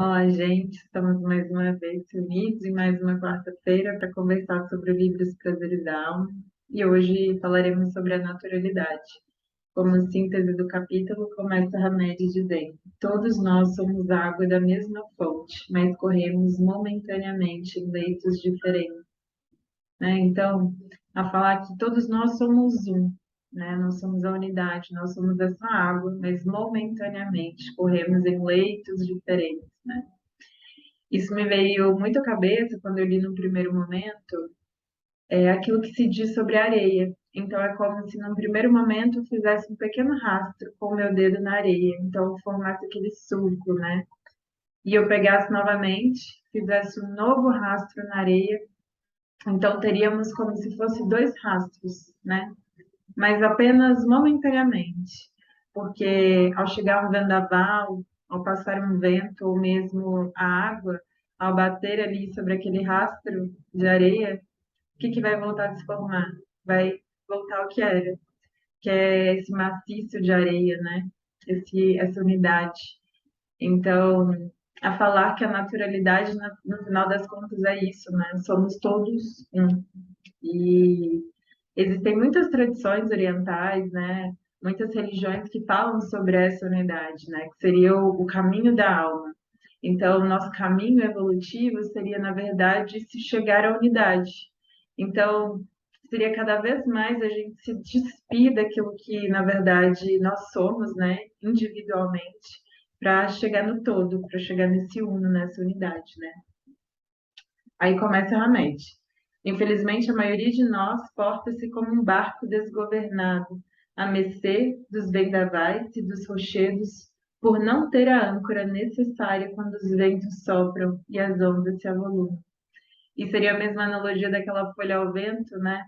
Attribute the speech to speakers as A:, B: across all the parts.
A: Olá, gente, estamos mais uma vez reunidos em mais uma quarta-feira para conversar sobre o livro Os Prazeres da Alma. E hoje falaremos sobre a naturalidade. Como síntese do capítulo, começa Hamed dizendo: Todos nós somos água da mesma fonte, mas corremos momentaneamente em leitos diferentes. Né? Então, a falar que todos nós somos um, né? Nós somos a unidade, nós somos essa água, mas momentaneamente corremos em leitos diferentes, né? Isso me veio muito à cabeça quando eu li no primeiro momento, aquilo que se diz sobre a areia. Então, é como se num primeiro momento eu fizesse um pequeno rastro com o meu dedo na areia, então formasse aquele sulco, né? E eu pegasse novamente, fizesse um novo rastro na areia, então teríamos como se fosse dois rastros, né? Mas apenas momentaneamente, porque ao chegar um vendaval, ao passar um vento ou mesmo a água, ao bater ali sobre aquele rastro de areia, o que que vai voltar a se formar? Vai voltar ao que era, que é esse maciço de areia, né? Essa unidade. Então, a falar que a naturalidade, no final das contas, é isso, né? Somos todos um. E existem muitas tradições orientais, né? Muitas religiões que falam sobre essa unidade, né? Que seria o caminho da alma. Então, o nosso caminho evolutivo seria, na verdade, se chegar à unidade. Então, seria cada vez mais a gente se despir daquilo que, na verdade, nós somos, né? Individualmente, para chegar no todo, para chegar nesse uno, nessa unidade, né? Aí começa realmente. Infelizmente, a maioria de nós porta-se como um barco desgovernado, à mercê dos vendavais e dos rochedos, por não ter a âncora necessária quando os ventos sopram e as ondas se avolumam. E seria a mesma analogia daquela folha ao vento, né?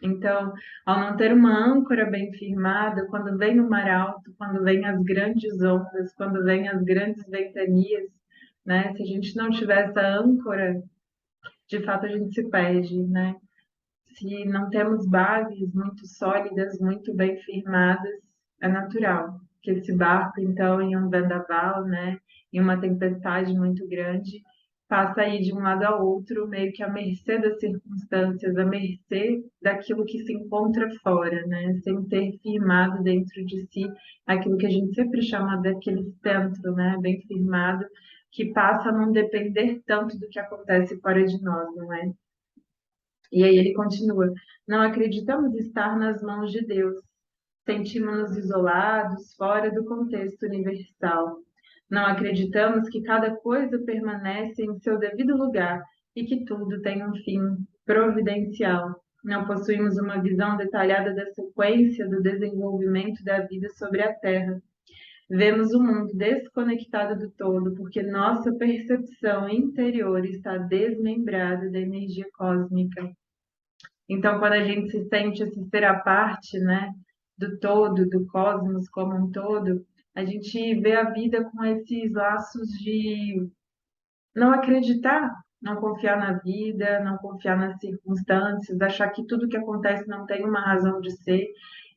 A: Então, ao não ter uma âncora bem firmada, quando vem o mar alto, quando vem as grandes ondas, quando vem as grandes ventanias, né? Se a gente não tiver essa âncora, de fato a gente se perde, né? Se não temos bases muito sólidas, muito bem firmadas, é natural que esse barco, então, em um vendaval, né, em uma tempestade muito grande, passa aí de um lado ao outro, meio que à mercê das circunstâncias, à mercê daquilo que se encontra fora, né, sem ter firmado dentro de si aquilo que a gente sempre chama daquele centro, né, bem firmado, que passa a não depender tanto do que acontece fora de nós, não é? E aí ele continua: Não acreditamos estar nas mãos de Deus. Sentimos-nos isolados, fora do contexto universal. Não acreditamos que cada coisa permanece em seu devido lugar e que tudo tem um fim providencial. Não possuímos uma visão detalhada da sequência do desenvolvimento da vida sobre a Terra. Vemos o mundo desconectado do todo porque nossa percepção interior está desmembrada da energia cósmica. Então, quando a gente se sente esse ser à parte, né, do todo, do cosmos como um todo, a gente vê a vida com esses laços de não acreditar, não confiar na vida, não confiar nas circunstâncias, achar que tudo que acontece não tem uma razão de ser.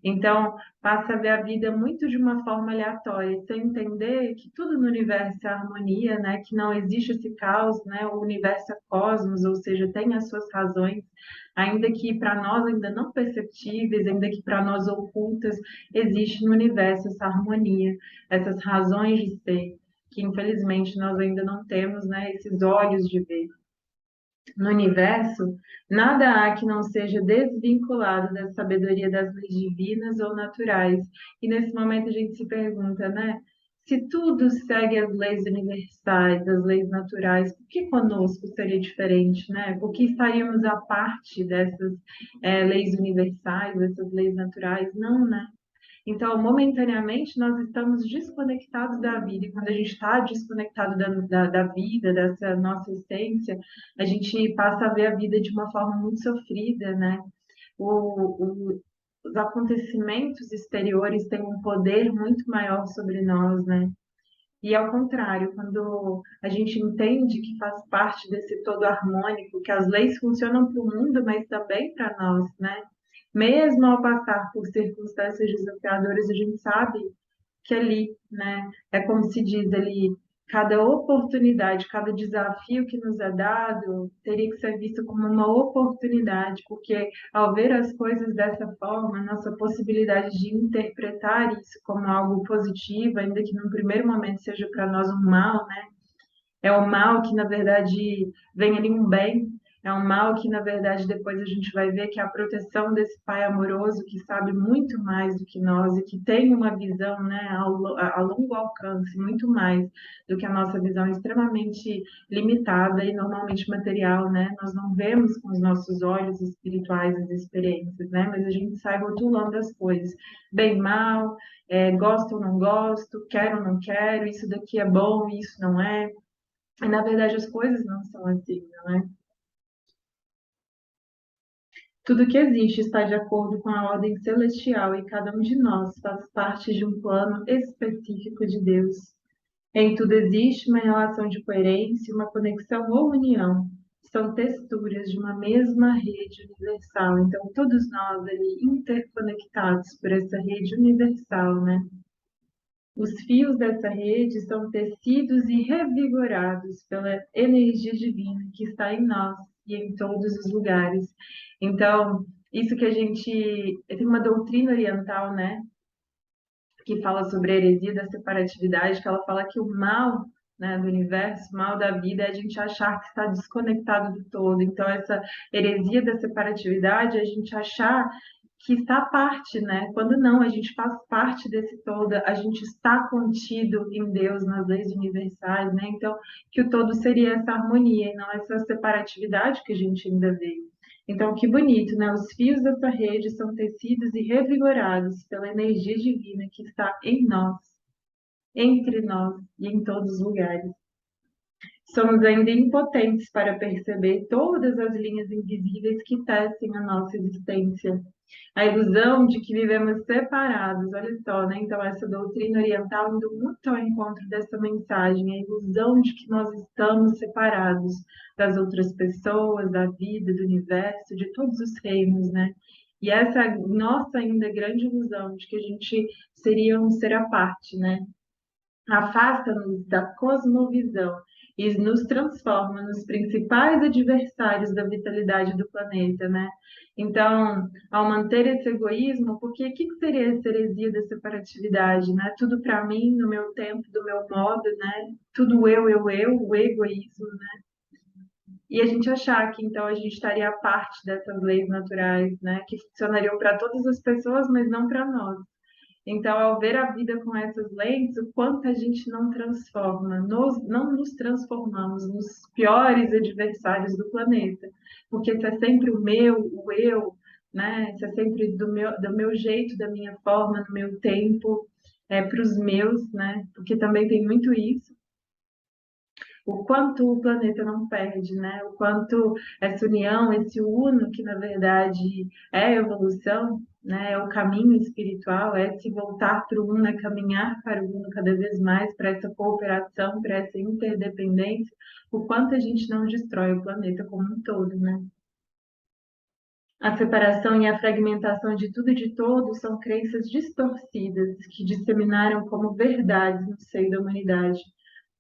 A: Então, passa a ver a vida muito de uma forma aleatória, sem entender que tudo no universo é harmonia, né? Que não existe esse caos, né? O universo é cosmos, ou seja, tem as suas razões, ainda que para nós ainda não perceptíveis, ainda que para nós ocultas, existe no universo essa harmonia, essas razões de ser que infelizmente nós ainda não temos, né, esses olhos de ver. No universo, nada há que não seja desvinculado da sabedoria das leis divinas ou naturais. E nesse momento a gente se pergunta, né? Se tudo segue as leis universais, as leis naturais, por que conosco seria diferente, né? Por que estaríamos à parte dessas leis universais, dessas leis naturais? Não, né? Então, momentaneamente, nós estamos desconectados da vida, e quando a gente está desconectado da vida, dessa nossa essência, a gente passa a ver a vida de uma forma muito sofrida, né? Os acontecimentos exteriores têm um poder muito maior sobre nós, né? E ao contrário, quando a gente entende que faz parte desse todo harmônico, que as leis funcionam para o mundo, mas também para nós, né? Mesmo ao passar por circunstâncias desafiadoras, a gente sabe que ali, né, é como se diz ali, cada oportunidade, cada desafio que nos é dado teria que ser visto como uma oportunidade, porque ao ver as coisas dessa forma, nossa possibilidade de interpretar isso como algo positivo, ainda que num primeiro momento seja para nós um mal, né? É um mal que, na verdade, vem ali um bem. É um mal que, na verdade, depois a gente vai ver que é a proteção desse Pai amoroso que sabe muito mais do que nós e que tem uma visão, né, a longo alcance, muito mais do que a nossa visão extremamente limitada e normalmente material, né? Nós não vemos com os nossos olhos espirituais as experiências, né? Mas a gente sai rotulando as coisas, bem, mal, gosto ou não gosto, quero ou não quero, isso daqui é bom, isso não é. E, na verdade, as coisas não são assim, não é? Tudo que existe está de acordo com a ordem celestial e cada um de nós faz parte de um plano específico de Deus. Em tudo existe uma relação de coerência, uma conexão ou união. São texturas de uma mesma rede universal. Então, todos nós ali interconectados por essa rede universal, né? Os fios dessa rede são tecidos e revigorados pela energia divina que está em nós e em todos os lugares. Então, isso que a gente tem uma doutrina oriental, né, que fala sobre a heresia da separatividade, que ela fala que o mal, né, do universo, o mal da vida é a gente achar que está desconectado do todo. Então, essa heresia da separatividade é a gente achar que está à parte, né? Quando não, a gente faz parte desse todo, a gente está contido em Deus, nas leis universais, né? Então, que o todo seria essa harmonia e não essa separatividade que a gente ainda vê. Então, que bonito, né? Os fios dessa rede são tecidos e revigorados pela energia divina que está em nós, entre nós e em todos os lugares. Somos ainda impotentes para perceber todas as linhas invisíveis que tecem a nossa existência. A ilusão de que vivemos separados, olha só, né? Então, essa doutrina oriental indo muito ao encontro dessa mensagem, a ilusão de que nós estamos separados das outras pessoas, da vida, do universo, de todos os reinos, né? E essa nossa ainda grande ilusão de que a gente seria um ser à parte, né? Afasta-nos da cosmovisão e nos transforma nos principais adversários da vitalidade do planeta, né? Então, ao manter esse egoísmo, porque o que seria essa heresia da separatividade, né? Tudo para mim, no meu tempo, do meu modo, né? Tudo eu, o egoísmo, né? E a gente achar que então a gente estaria a parte dessas leis naturais, né? Que funcionariam para todas as pessoas, mas não para nós. Então, ao ver a vida com essas lentes, o quanto a gente não transforma, não nos transformamos nos piores adversários do planeta, porque isso é sempre o meu, o eu, né? Isso é sempre do meu jeito, da minha forma, no meu tempo, para os meus, né? Porque também tem muito isso o quanto o planeta não perde, né? O quanto essa união, esse uno, que na verdade é a evolução, né? É o caminho espiritual, é se voltar para o uno, é caminhar para o uno cada vez mais, para essa cooperação, para essa interdependência, o quanto a gente não destrói o planeta como um todo, né? A separação e a fragmentação de tudo e de todos são crenças distorcidas que disseminaram como verdades no seio da humanidade.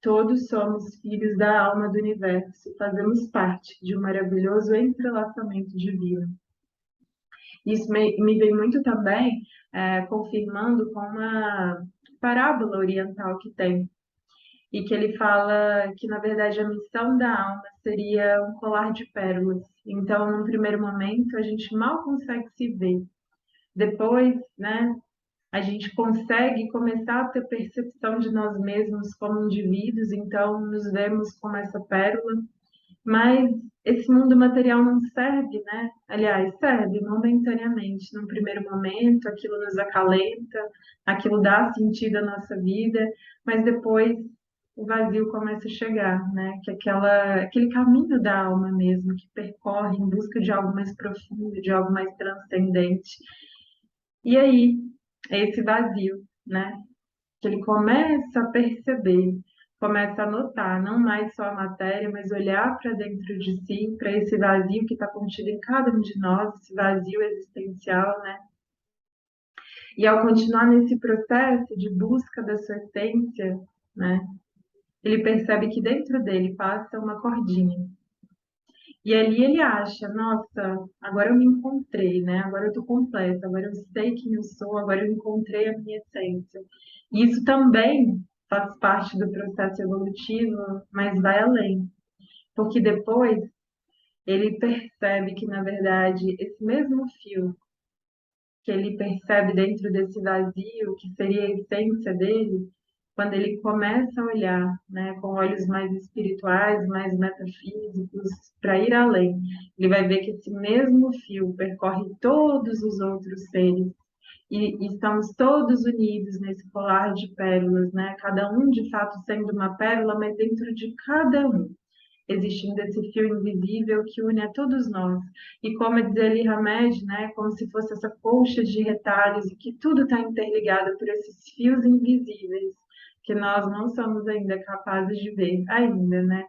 A: Todos somos filhos da alma do universo, fazemos parte de um maravilhoso entrelaçamento divino. Isso me vem muito também confirmando com uma parábola oriental que tem, e que ele fala que, na verdade, a missão da alma seria um colar de pérolas. Então, num primeiro momento, a gente mal consegue se ver. Depois, né, a gente consegue começar a ter percepção de nós mesmos como indivíduos, então nos vemos como essa pérola, mas esse mundo material não serve, né? Aliás, serve momentaneamente. Num primeiro momento, aquilo nos acalenta, aquilo dá sentido à nossa vida, mas depois o vazio começa a chegar, né? Que aquele caminho da alma mesmo, que percorre em busca de algo mais profundo, de algo mais transcendente. E aí, é esse vazio, né? Que ele começa a perceber, começa a notar, não mais só a matéria, mas olhar para dentro de si, para esse vazio que está contido em cada um de nós, esse vazio existencial, né? E ao continuar nesse processo de busca da sua essência, né? ele percebe que dentro dele passa uma cordinha. E ali ele acha, nossa, agora eu me encontrei, né? Agora eu tô completa, agora eu sei quem eu sou, agora eu encontrei a minha essência. E isso também faz parte do processo evolutivo, mas vai além. Porque depois ele percebe que, na verdade, esse mesmo fio que ele percebe dentro desse vazio, que seria a essência dele, quando ele começa a olhar, né, com olhos mais espirituais, mais metafísicos, para ir além, ele vai ver que esse mesmo fio percorre todos os outros seres e estamos todos unidos nesse colar de pérolas, né? Cada um de fato sendo uma pérola, mas dentro de cada um existindo esse fio invisível que une a todos nós. E como diz Ali Hamed, né, como se fosse essa colcha de retalhos e que tudo está interligado por esses fios invisíveis que nós não somos ainda capazes de ver, ainda, né?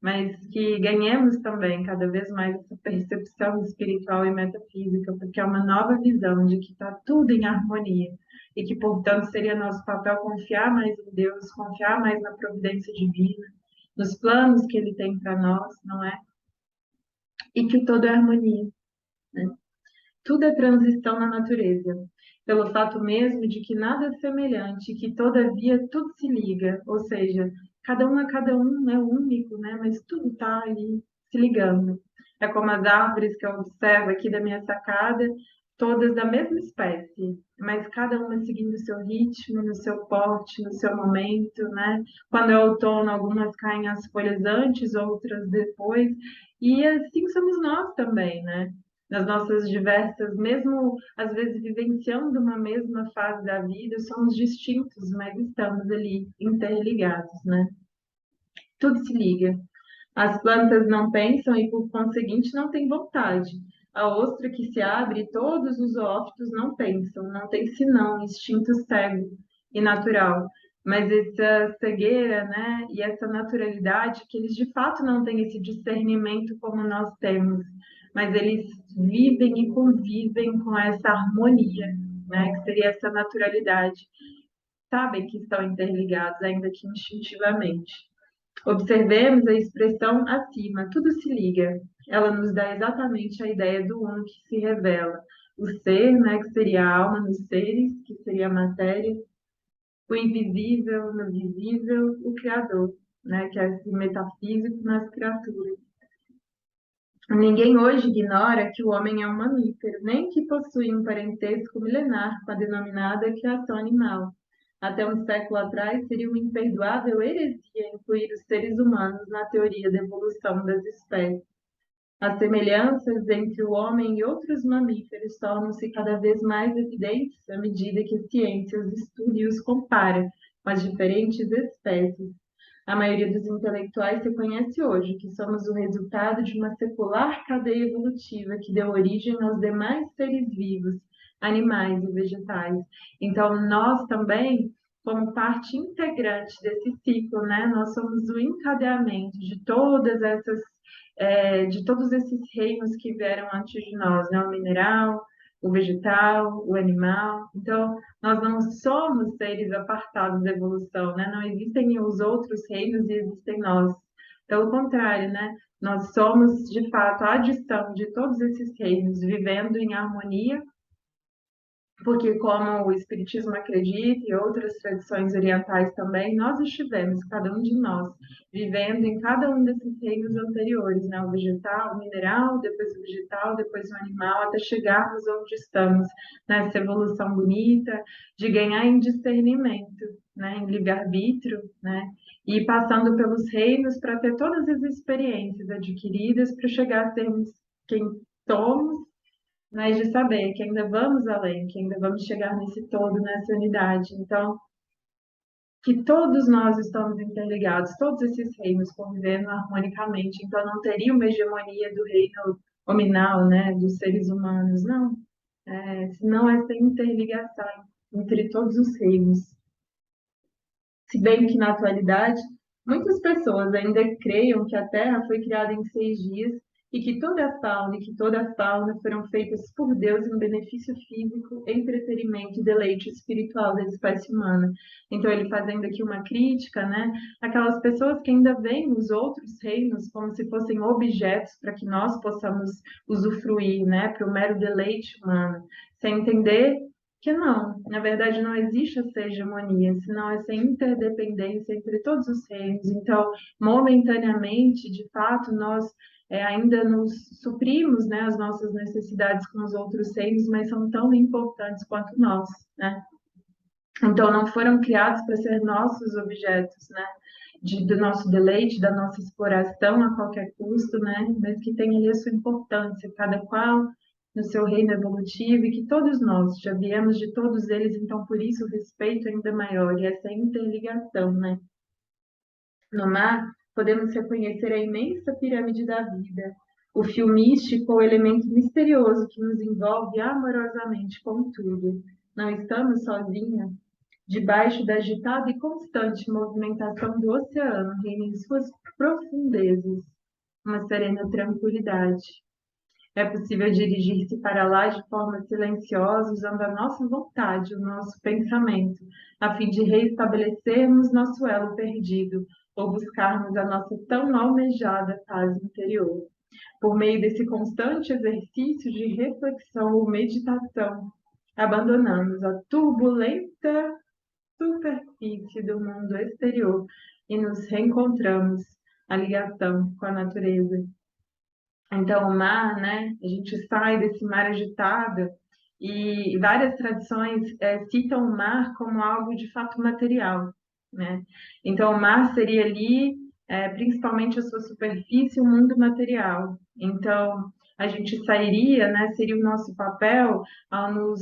A: Mas que ganhemos também cada vez mais essa percepção espiritual e metafísica, porque é uma nova visão de que está tudo em harmonia e que, portanto, seria nosso papel confiar mais em Deus, confiar mais na providência divina, nos planos que Ele tem para nós, não é? E que tudo é harmonia, né? Tudo é transição na natureza, pelo fato mesmo de que nada é semelhante, que todavia tudo se liga, ou seja, cada um é único, né? Mas tudo está ali se ligando. É como as árvores que eu observo aqui da minha sacada, todas da mesma espécie, mas cada uma seguindo o seu ritmo, no seu porte, no seu momento, né? Quando é outono, algumas caem as folhas antes, outras depois, e assim somos nós também, né? Nas nossas diversas, mesmo às vezes vivenciando uma mesma fase da vida, somos distintos, mas estamos ali interligados, né? Tudo se liga. As plantas não pensam e, por conseguinte, não têm vontade. A ostra que se abre, todos os zoófitos não pensam, não tem senão instinto cego e natural. Mas essa cegueira, né, e essa naturalidade, que eles de fato não têm esse discernimento como nós temos, mas eles vivem e convivem com essa harmonia, né, que seria essa naturalidade. Sabem que estão interligados, ainda que instintivamente. Observemos a expressão acima, tudo se liga. Ela nos dá exatamente a ideia do uno que se revela. O ser, né, que seria a alma nos seres, que seria a matéria, o invisível no visível, o Criador, né, que é esse metafísico nas criaturas. Ninguém hoje ignora que o homem é um mamífero, nem que possui um parentesco milenar com a denominada criação animal. Até um século atrás, seria uma imperdoável heresia incluir os seres humanos na teoria da evolução das espécies. As semelhanças entre o homem e outros mamíferos tornam-se cada vez mais evidentes à medida que a ciência os estuda e os compara com as diferentes espécies. A maioria dos intelectuais reconhece hoje que somos o resultado de uma secular cadeia evolutiva que deu origem aos demais seres vivos, animais e vegetais. Então, nós também, como parte integrante desse ciclo, né, nós somos o encadeamento de todas essas de todos esses reinos que vieram antes de nós, né? O mineral, o vegetal, o animal. Então, nós não somos seres apartados da evolução, né? Não existem os outros reinos e existem nós. Pelo contrário, né? Nós somos, de fato, a adição de todos esses reinos, vivendo em harmonia porque, como o Espiritismo acredita e outras tradições orientais também, nós estivemos, cada um de nós, vivendo em cada um desses reinos anteriores, né? O vegetal, o mineral, depois o vegetal, depois o animal, até chegarmos onde estamos, nessa evolução bonita, de ganhar em discernimento, né? Em livre-arbítrio, né? E passando pelos reinos para ter todas as experiências adquiridas para chegar a sermos quem somos, mas de saber que ainda vamos além, que ainda vamos chegar nesse todo, nessa unidade. Então, que todos nós estamos interligados, todos esses reinos convivendo harmonicamente. Então, não teria uma hegemonia do reino hominal, né, dos seres humanos, não. Senão essa interligação entre todos os reinos. Se bem que, na atualidade, muitas pessoas ainda creiam que a Terra foi criada em 6 dias e que toda a fauna e que toda a fauna foram feitas por Deus em benefício físico, entretenimento e deleite espiritual da espécie humana. Então, ele fazendo aqui uma crítica, né? Aquelas pessoas que ainda veem os outros reinos como se fossem objetos para que nós possamos usufruir, né? Para o mero deleite humano, sem entender que não, na verdade não existe essa hegemonia, senão essa interdependência entre todos os reinos. Então, momentaneamente, de fato, nós ainda nos suprimos, né, as nossas necessidades com os outros reinos, mas são tão importantes quanto nós, né? Então, não foram criados para ser nossos objetos, né? Do nosso deleite, da nossa exploração a qualquer custo, né? Mas que tem ali a sua importância, cada qual no seu reino evolutivo, e que todos nós já viemos de todos eles, então por isso o respeito é ainda maior e essa interligação, né? No mar, podemos reconhecer a imensa pirâmide da vida, o fio místico ou elemento misterioso que nos envolve amorosamente com tudo. Não estamos sozinhos. Debaixo da agitada e constante movimentação do oceano, reina em suas profundezas uma serena tranquilidade. É possível dirigir-se para lá de forma silenciosa, usando a nossa vontade, o nosso pensamento, a fim de reestabelecermos nosso elo perdido ou buscarmos a nossa tão almejada paz interior. Por meio desse constante exercício de reflexão ou meditação, abandonamos a turbulenta superfície do mundo exterior e nos reencontramos a ligação com a natureza. Então, o mar, né? A gente sai desse mar agitado e várias tradições citam o mar como algo de fato material, né? Então, o mar seria ali, principalmente a sua superfície, o mundo material. Então, a gente sairia, né? Seria o nosso papel ao nos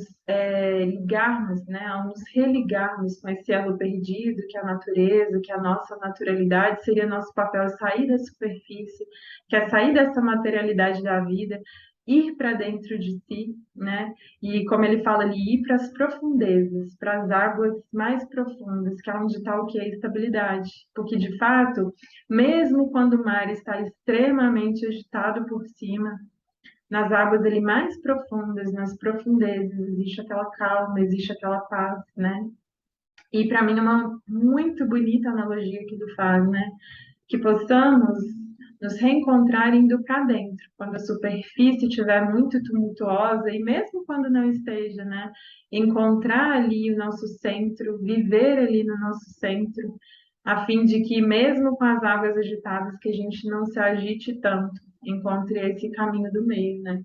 A: ligarmos, né? Ao nos religarmos com esse elo perdido, que é a natureza, que é a nossa naturalidade, seria nosso papel sair da superfície, que é sair dessa materialidade da vida, ir para dentro de si, né? E como ele fala ali, ir para as profundezas, para as águas mais profundas, que é onde está o que é estabilidade. Porque, de fato, mesmo quando o mar está extremamente agitado por cima, nas águas ali mais profundas, nas profundezas, existe aquela calma, existe aquela paz, né? E para mim é uma muito bonita analogia que ele faz, né? Que possamos nos reencontrar indo para dentro, quando a superfície estiver muito tumultuosa e mesmo quando não esteja, né? Encontrar ali o nosso centro, viver ali no nosso centro, a fim de que mesmo com as águas agitadas, que a gente não se agite tanto, encontre esse caminho do meio, né?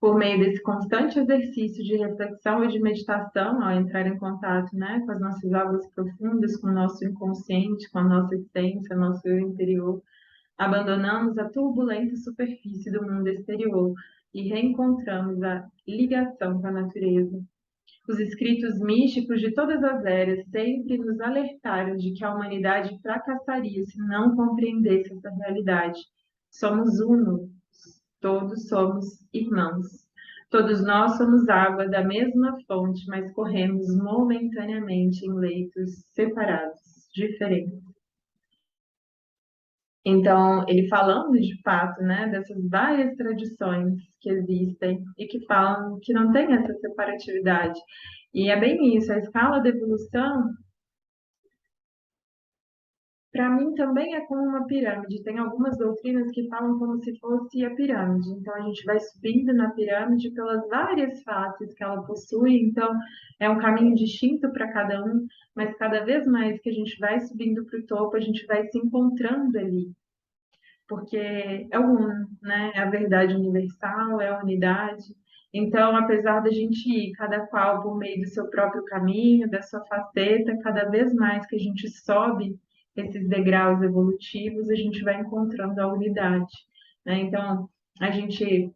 A: Por meio desse constante exercício de reflexão e de meditação, ao entrar em contato, né, com as nossas águas profundas, com o nosso inconsciente, com a nossa essência, nosso eu interior, abandonamos a turbulenta superfície do mundo exterior e reencontramos a ligação com a natureza. Os escritos místicos de todas as eras sempre nos alertaram de que a humanidade fracassaria se não compreendesse essa realidade. Somos uno, todos somos irmãos. Todos nós somos água da mesma fonte, mas corremos momentaneamente em leitos separados, diferentes. Então, ele falando de fato, né, dessas várias tradições que existem e que falam que não tem essa separatividade. E é bem isso, a escala da evolução para mim também é como uma pirâmide. Tem algumas doutrinas que falam como se fosse a pirâmide. Então a gente vai subindo na pirâmide pelas várias faces que ela possui. Então é um caminho distinto para cada um, mas cada vez mais que a gente vai subindo para o topo, a gente vai se encontrando ali, porque é o uno, né? É a verdade universal, é a unidade. Então, apesar da gente ir cada qual por meio do seu próprio caminho, da sua faceta, cada vez mais que a gente sobe esses degraus evolutivos, a gente vai encontrando a unidade, né? Então, a gente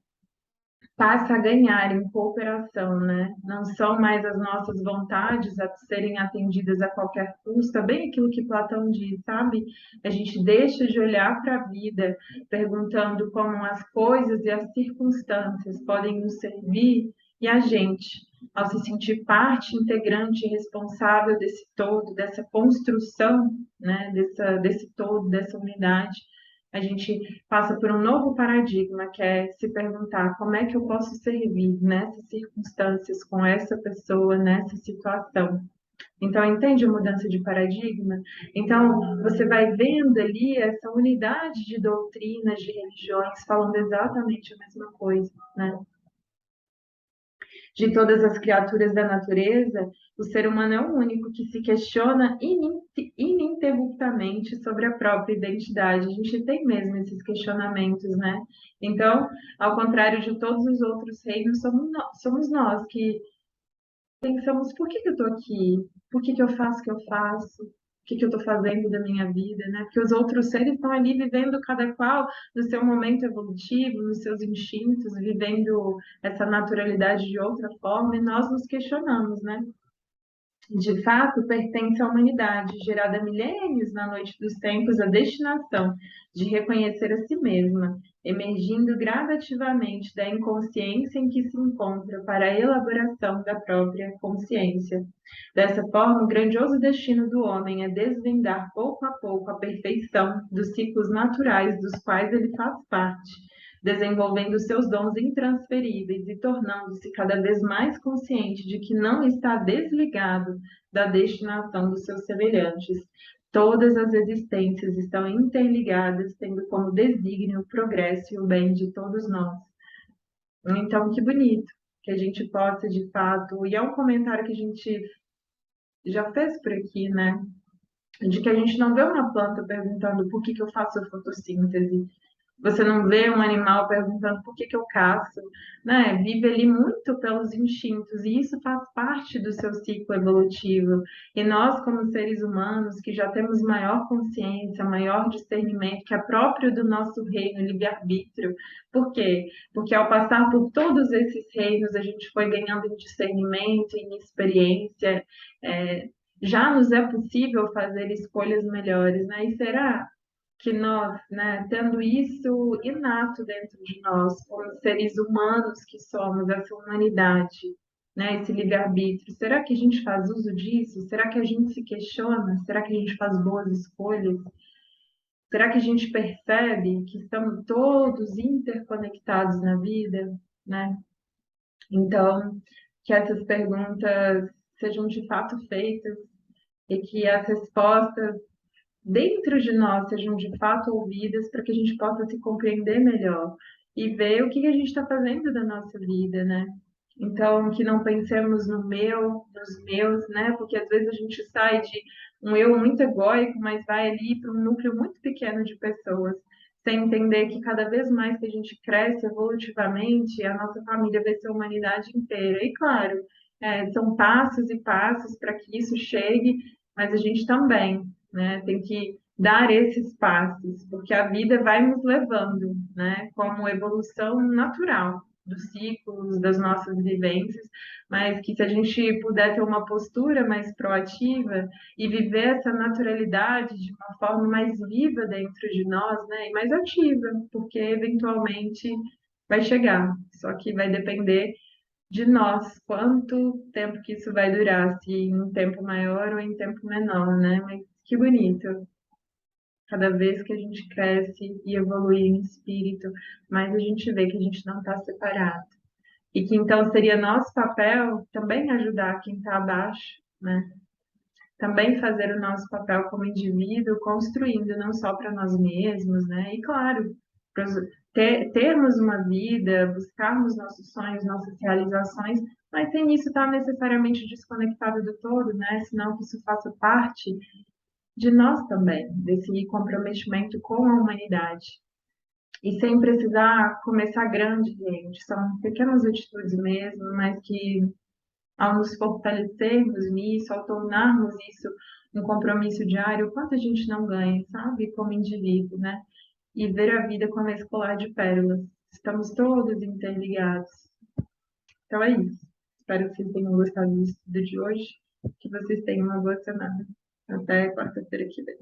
A: passa a ganhar em cooperação, né? Não são mais as nossas vontades a serem atendidas a qualquer custo, é bem aquilo que Platão diz, sabe? A gente deixa de olhar para a vida perguntando como as coisas e as circunstâncias podem nos servir e a gente, ao se sentir parte integrante e responsável desse todo, dessa construção, né? Desse todo, dessa unidade, A gente passa por um novo paradigma, que é se perguntar como é que eu posso servir nessas circunstâncias, com essa pessoa, nessa situação. Então, entende a mudança de paradigma? Então, você vai vendo ali essa unidade de doutrinas, de religiões, falando exatamente a mesma coisa, né? De todas as criaturas da natureza, o ser humano é o único que se questiona ininterruptamente sobre a própria identidade. A gente tem mesmo esses questionamentos, né? Então, ao contrário de todos os outros reinos, somos nós que pensamos, por que que eu estou aqui? Por que que eu faço o que eu faço? O que que eu estou fazendo da minha vida, né? Porque os outros seres estão ali vivendo cada qual no seu momento evolutivo, nos seus instintos, vivendo essa naturalidade de outra forma, e nós nos questionamos, né? De fato, pertence à humanidade, gerada há milênios na noite dos tempos, a destinação de reconhecer a si mesma, emergindo gradativamente da inconsciência em que se encontra para a elaboração da própria consciência. Dessa forma, o grandioso destino do homem é desvendar pouco a pouco a perfeição dos ciclos naturais dos quais ele faz parte, desenvolvendo seus dons intransferíveis e tornando-se cada vez mais consciente de que não está desligado da destinação dos seus semelhantes. Todas as existências estão interligadas, tendo como desígnio o progresso e o bem de todos nós. Então, que bonito que a gente possa, de fato, e é um comentário que a gente já fez por aqui, né? De que a gente não vê uma planta perguntando por que que eu faço a fotossíntese, você não vê um animal perguntando por que que eu caço, né? Vive ali muito pelos instintos, e isso faz parte do seu ciclo evolutivo. E nós, como seres humanos, que já temos maior consciência, maior discernimento, que é próprio do nosso reino, livre-arbítrio. Por quê? Porque ao passar por todos esses reinos, a gente foi ganhando em discernimento, em experiência, já nos é possível fazer escolhas melhores, né? E será que nós, né, tendo isso inato dentro de nós, como seres humanos que somos, essa humanidade, né, esse livre-arbítrio, será que a gente faz uso disso? Será que a gente se questiona? Será que a gente faz boas escolhas? Será que a gente percebe que estamos todos interconectados na vida, né? Então, que essas perguntas sejam de fato feitas e que as respostas dentro de nós sejam de fato ouvidas para que a gente possa se compreender melhor e ver o que a gente está fazendo da nossa vida, né? Então, que não pensemos no meu, nos meus, né? Porque às vezes a gente sai de um eu muito egóico, mas vai ali para um núcleo muito pequeno de pessoas, sem entender que cada vez mais que a gente cresce evolutivamente, a nossa família vai ser a humanidade inteira. E claro, são passos e passos para que isso chegue, mas a gente também, né? Tem que dar esses passos, porque a vida vai nos levando, né? Como evolução natural dos ciclos, das nossas vivências, mas que se a gente puder ter uma postura mais proativa e viver essa naturalidade de uma forma mais viva dentro de nós, né? E mais ativa, porque eventualmente vai chegar. Só que vai depender de nós, quanto tempo que isso vai durar, se em um tempo maior ou em tempo menor, né? Mas que bonito. Cada vez que a gente cresce e evolui em espírito, mais a gente vê que a gente não está separado. E que então seria nosso papel também ajudar quem está abaixo, né? Também fazer o nosso papel como indivíduo, construindo não só para nós mesmos, né? E claro, termos uma vida, buscarmos nossos sonhos, nossas realizações, mas sem isso estar necessariamente desconectado do todo, né? Senão que isso faça parte de nós também, desse comprometimento com a humanidade. E sem precisar começar grande, gente. São pequenas atitudes mesmo, mas que ao nos fortalecermos nisso, ao tornarmos isso um compromisso diário, quanto a gente não ganha, sabe? Como indivíduo, né? E ver a vida como esse colar de pérolas. Estamos todos interligados. Então é isso. Espero que vocês tenham gostado do estudo de hoje. Que vocês tenham uma boa semana. Até quarta-feira que vem.